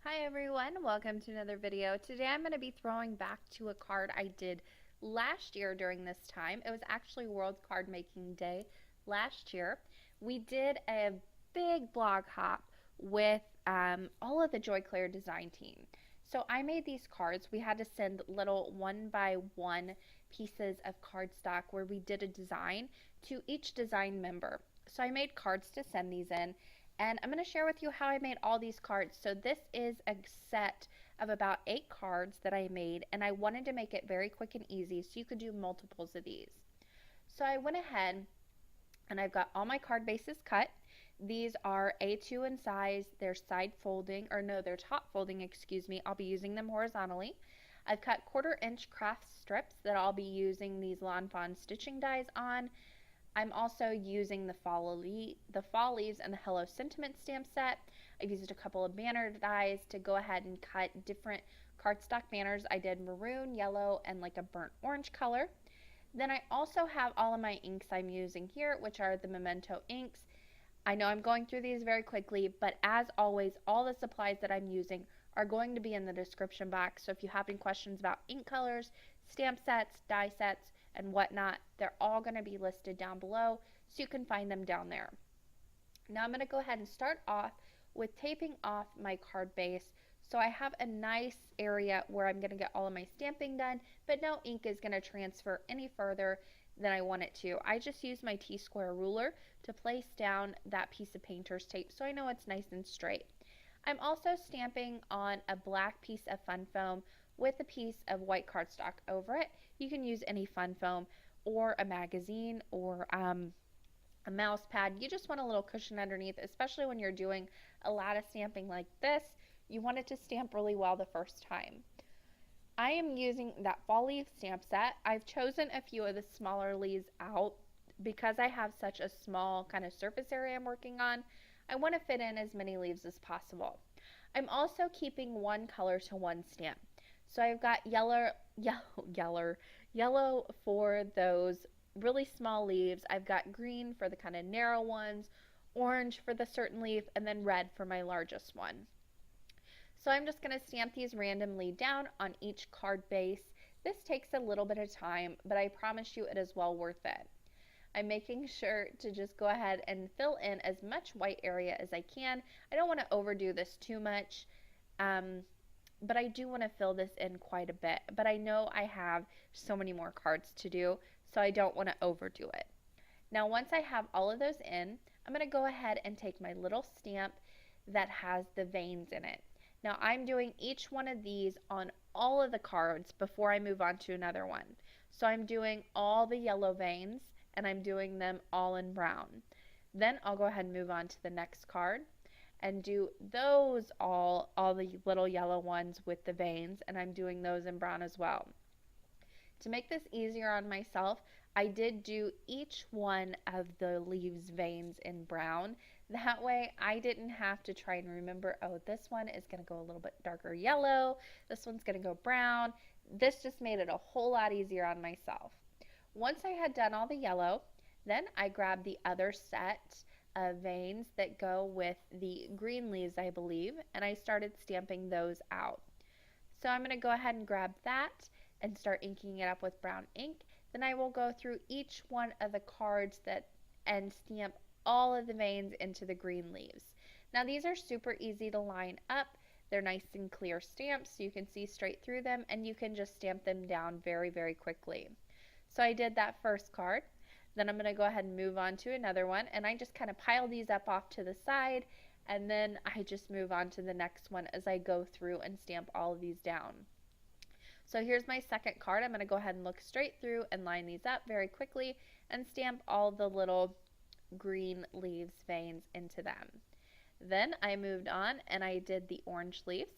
Hi everyone, welcome to another video. Today I'm going to be throwing back to a card I did last year during this time. It was actually World Card Making Day last year. We did a big blog hop with all of the Clair design team. So I made these cards. We had to send little one by one pieces of cardstock where we did a design to each design member. So I made cards to send these in, and I'm going to share with you how I made all these cards. So this is a set of about 8 cards that I made, and I wanted to make it very quick and easy so you could do multiples of these. So I went ahead and I've got all my card bases cut. These are A2 in size. They're side folding, or no, they're top folding, excuse me. I'll be using them horizontally. I've cut 1/4-inch craft strips that I'll be using these Lawn Fawn stitching dies on. I'm also using the fall leaves and the Hello Sentiment stamp set. I've used a couple of banner dies to go ahead and cut different cardstock banners. I did maroon, yellow, and like a burnt orange color. Then I also have all of my inks I'm using here, which are the Memento inks. I know I'm going through these very quickly, but as always, all the supplies that I'm using are going to be in the description box. So if you have any questions about ink colors, stamp sets, die sets, and whatnot, they're all going to be listed down below, so you can find them down there. Now I'm going to go ahead and start off with taping off my card base, so I have a nice area where I'm going to get all of my stamping done, but no ink is going to transfer any further than I want it to. I just use my T-square ruler to place down that piece of painter's tape so I know it's nice and straight. I'm also stamping on a black piece of fun foam with a piece of white cardstock over it. You can use any fun foam or a magazine or a mouse pad. You just want a little cushion underneath, especially when you're doing a lot of stamping like this. You want it to stamp really well the first time. I am using that fall leaf stamp set. I've chosen a few of the smaller leaves out because I have such a small kind of surface area I'm working on. I want to fit in as many leaves as possible. I'm also keeping one color to one stamp. So I've got yellow for those really small leaves. I've got green for the kind of narrow ones, orange for the certain leaf, and then red for my largest one. So I'm just going to stamp these randomly down on each card base. This takes a little bit of time, but I promise you it is well worth it. I'm making sure to just go ahead and fill in as much white area as I can. I don't want to overdo this too much, but I do want to fill this in quite a bit. But I know I have so many more cards to do, so I don't want to overdo it. Now once I have all of those in, I'm going to go ahead and take my little stamp that has the veins in it. Now I'm doing each one of these on all of the cards before I move on to another one. So I'm doing all the yellow veins, and I'm doing them all in brown. Then I'll go ahead and move on to the next card and do those all the little yellow ones with the veins, and I'm doing those in brown as well. To make this easier on myself, I did do each one of the leaves veins in brown. That way I didn't have to try and remember, oh, this one is going to go a little bit darker yellow, this one's going to go brown. This just made it a whole lot easier on myself. Once I had done all the yellow, then I grabbed the other set of veins that go with the green leaves, I believe, and I started stamping those out. So I'm going to go ahead and grab that and start inking it up with brown ink. Then I will go through each one of the cards and stamp all of the veins into the green leaves. Now these are super easy to line up. They're nice and clear stamps so you can see straight through them, and you can just stamp them down very, very quickly. So I did that first card. Then I'm going to go ahead and move on to another one, and I just kind of pile these up off to the side, and then I just move on to the next one as I go through and stamp all of these down. So here's my second card. I'm going to go ahead and look straight through and line these up very quickly and stamp all the little green leaves veins into them. Then I moved on and I did the orange leaves.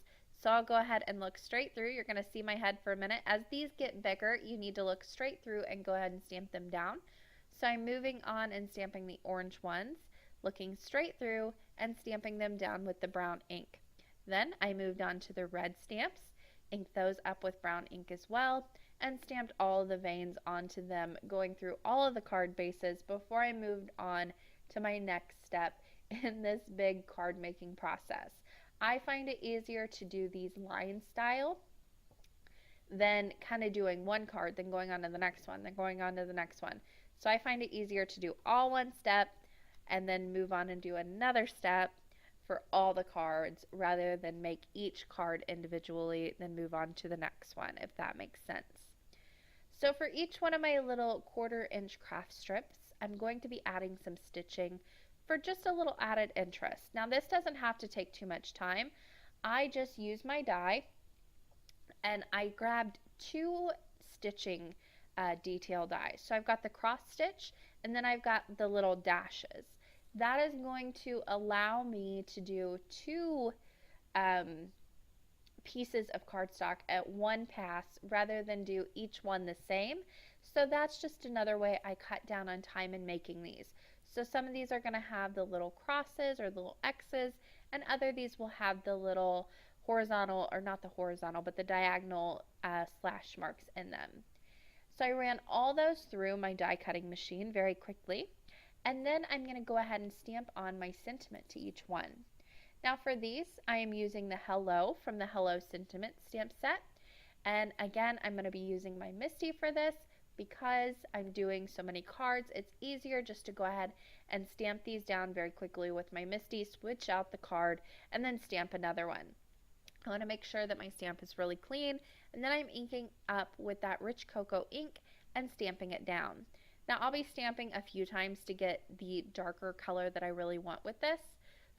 So I'll go ahead and look straight through. You're going to see my head for a minute. As these get bigger, you need to look straight through and go ahead and stamp them down. So I'm moving on and stamping the orange ones, looking straight through and stamping them down with the brown ink. Then I moved on to the red stamps, inked those up with brown ink as well, and stamped all the veins onto them, going through all of the card bases before I moved on to my next step in this big card making process. I find it easier to do these line style than kind of doing one card, then going on to the next one, then going on to the next one. So I find it easier to do all one step and then move on and do another step for all the cards rather than make each card individually, then move on to the next one, if that makes sense. So for each one of my little 1/4 inch craft strips, I'm going to be adding some stitching for just a little added interest. Now this doesn't have to take too much time. I just use my die and I grabbed 2 stitching detail dies. So I've got the cross stitch and then I've got the little dashes. That is going to allow me to do 2 um, pieces of cardstock at one pass rather than do each one the same. So that's just another way I cut down on time in making these. So some of these are going to have the little crosses or the little X's, and other of these will have the little horizontal, or not the horizontal, but the diagonal slash marks in them. So I ran all those through my die cutting machine very quickly, and then I'm going to go ahead and stamp on my sentiment to each one. Now for these, I am using the Hello from the Hello Sentiment stamp set, and again, I'm going to be using my Misty for this because I'm doing so many cards. It's easier just to go ahead and stamp these down very quickly with my Misty, switch out the card, and then stamp another one. I want to make sure that my stamp is really clean, and then I'm inking up with that rich cocoa ink and stamping it down. Now I'll be stamping a few times to get the darker color that I really want with this.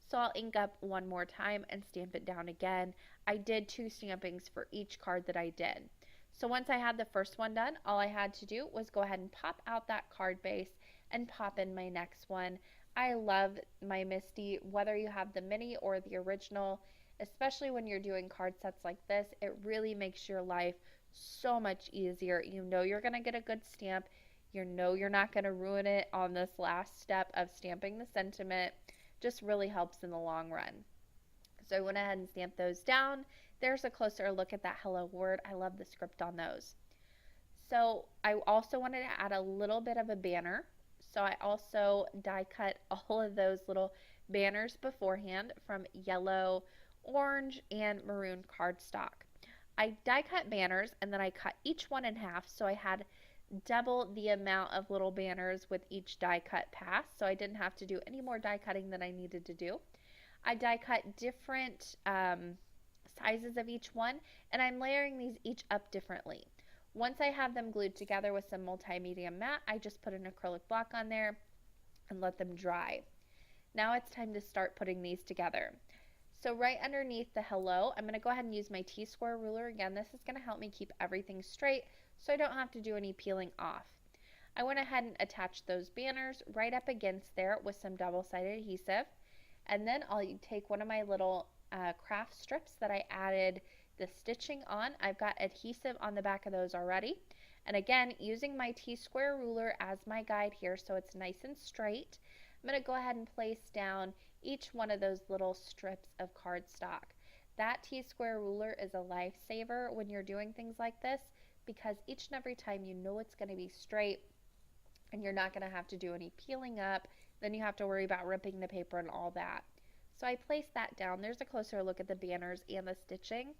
So I'll ink up one more time and stamp it down again. I did 2 stampings for each card that I did. So once I had the first one done, all I had to do was go ahead and pop out that card base and pop in my next one. I love my Misty, whether you have the mini or the original, especially when you're doing card sets like this. It really makes your life so much easier. You know you're going to get a good stamp. You know you're not going to ruin it on this last step of stamping the sentiment. Just really helps in the long run. So I went ahead and stamped those down. There's a closer look at that hello word. I love the script on those. So I also wanted to add a little bit of a banner. So I also die cut all of those little banners beforehand from yellow, orange, and maroon cardstock. I die cut banners and then I cut each one in half, so I had double the amount of little banners with each die cut pass, so I didn't have to do any more die cutting than I needed to do. I die cut different sizes of each one, and I'm layering these each up differently. Once I have them glued together with some multimedia matte, I just put an acrylic block on there and let them dry. Now it's time to start putting these together. So right underneath the hello, I'm going to go ahead and use my T-square ruler again. This is going to help me keep everything straight so I don't have to do any peeling off. I went ahead and attached those banners right up against there with some double-sided adhesive, and then I'll take one of my little craft strips that I added the stitching on. I've got adhesive on the back of those already, and again, using my T-square ruler as my guide here so it's nice and straight, I'm going to go ahead and place down each one of those little strips of cardstock. That T-square ruler is a lifesaver when you're doing things like this, because each and every time you know it's going to be straight and you're not going to have to do any peeling up, then you have to worry about ripping the paper and all that. So I placed that down. There's a closer look at the banners and the stitching.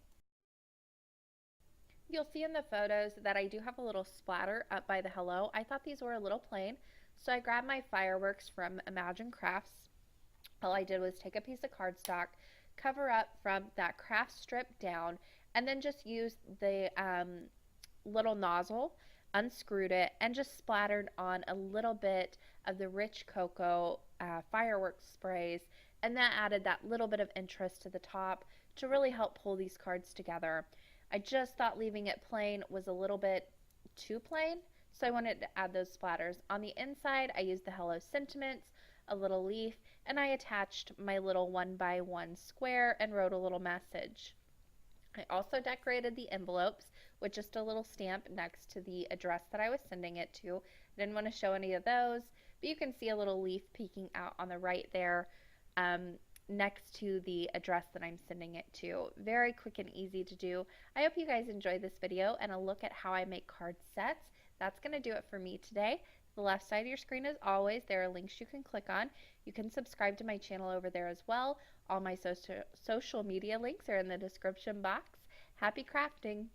You'll see in the photos that I do have a little splatter up by the hello. I thought these were a little plain, so I grabbed my fireworks from Imagine Crafts. All I did was take a piece of cardstock, cover up from that craft strip down, and then just use the little nozzle, unscrewed it, and just splattered on a little bit of the rich cocoa fireworks sprays, and that added that little bit of interest to the top to really help pull these cards together. I just thought leaving it plain was a little bit too plain, so I wanted to add those splatters. On the inside, I used the Hello Sentiments, a little leaf, and I attached my little 1x1 square and wrote a little message. I also decorated the envelopes with just a little stamp next to the address that I was sending it to. I didn't want to show any of those, but you can see a little leaf peeking out on the right there next to the address that I'm sending it to. Very quick and easy to do. I hope you guys enjoyed this video and a look at how I make card sets. That's going to do it for me today. The left side of your screen, as always, there are links you can click on. You can subscribe to my channel over there as well. All my social media links are in the description box. Happy crafting!